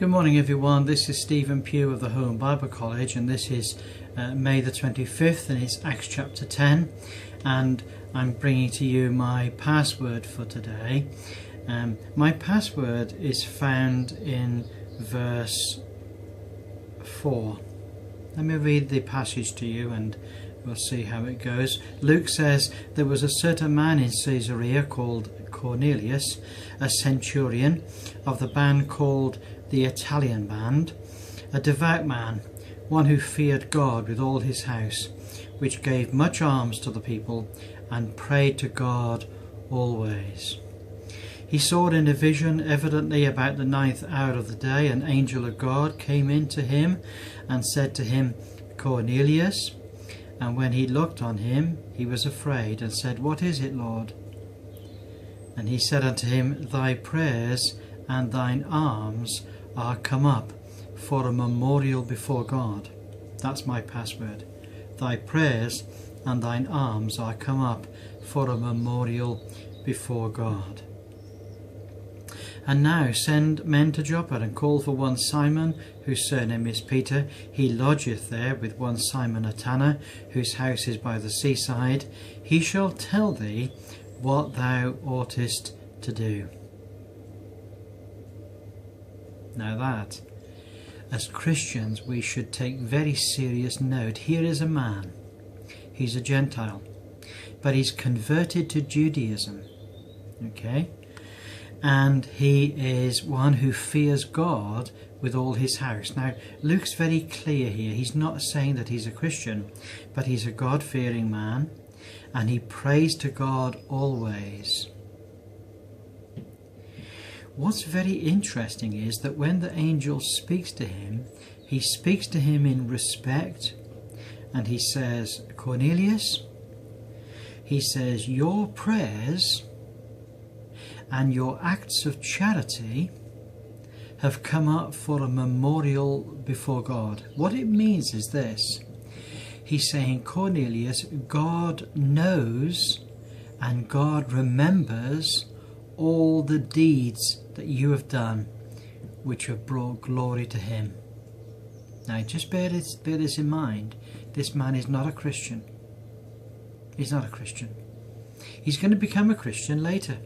Good morning everyone, this is Stephen Pugh of the Home Bible College, and this is May the 25th and it's Acts chapter 10, and I'm bringing to you my password for today. My password is found in verse 4. Let me read the passage to you and we'll see how it goes. Luke says, "There was a certain man in Caesarea called Cornelius, a centurion of the band called the Italian band, a devout man, one who feared God with all his house, which gave much alms to the people and prayed to God always. He saw in a vision, evidently about the 9th hour of the day, an angel of God came in to him and said to him, 'Cornelius.' And when he looked on him, he was afraid and said, 'What is it, Lord?' And he said unto him, 'Thy prayers and thine alms are come up for a memorial before God.'" That's my password. "Thy prayers and thine alms are come up for a memorial before God. And now send men to Joppa, and call for one Simon, whose surname is Peter. He lodgeth there with one Simon a tanner, whose house is by the seaside. He shall tell thee what thou oughtest to do." Now that, as Christians, we should take very serious note. Here is a man, he's a Gentile, but he's converted to Judaism, okay? And he is one who fears God with all his house. Now, Luke's very clear here. He's not saying that he's a Christian, but he's a God-fearing man, and he prays to God always. What's very interesting is that when the angel speaks to him, he speaks to him in respect, and he says, "Cornelius," he says, "your prayers and your acts of charity have come up for a memorial before God." What it means is this. He's saying, Cornelius, God knows and God remembers all the deeds that you have done which have brought glory to him. Now just bear this in mind. This man is not a Christian. He's not a Christian. He's going to become a Christian later.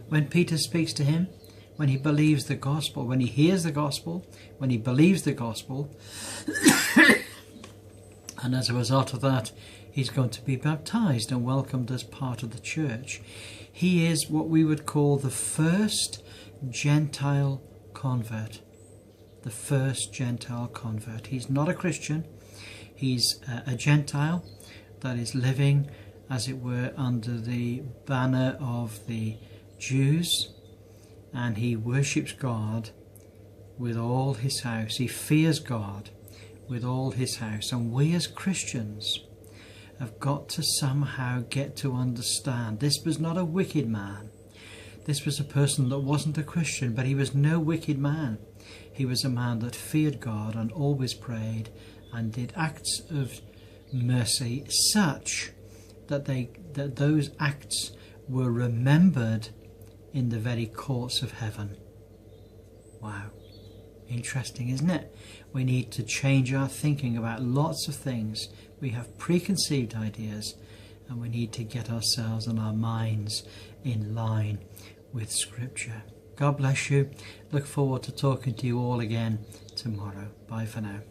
When Peter speaks to him, when he believes the gospel, when he hears the gospel, when he believes the gospel, and as a result of that, he's going to be baptized and welcomed as part of the church. He is what we would call the first Gentile convert. The first Gentile convert. He's not a Christian. He's a Gentile that is living, as it were, under the banner of the Jews, and he worships God with all his house. He fears God with all his house. And we as Christians have got to somehow get to understand this was not a wicked man. This was a person that wasn't a Christian, but he was no wicked man. He was a man that feared God and always prayed and did acts of mercy such that those acts were remembered in the very courts of heaven. Wow. Interesting, isn't it? We need to change our thinking about lots of things. We have preconceived ideas, and we need to get ourselves and our minds in line with Scripture. God bless you. Look forward to talking to you all again tomorrow. Bye for now.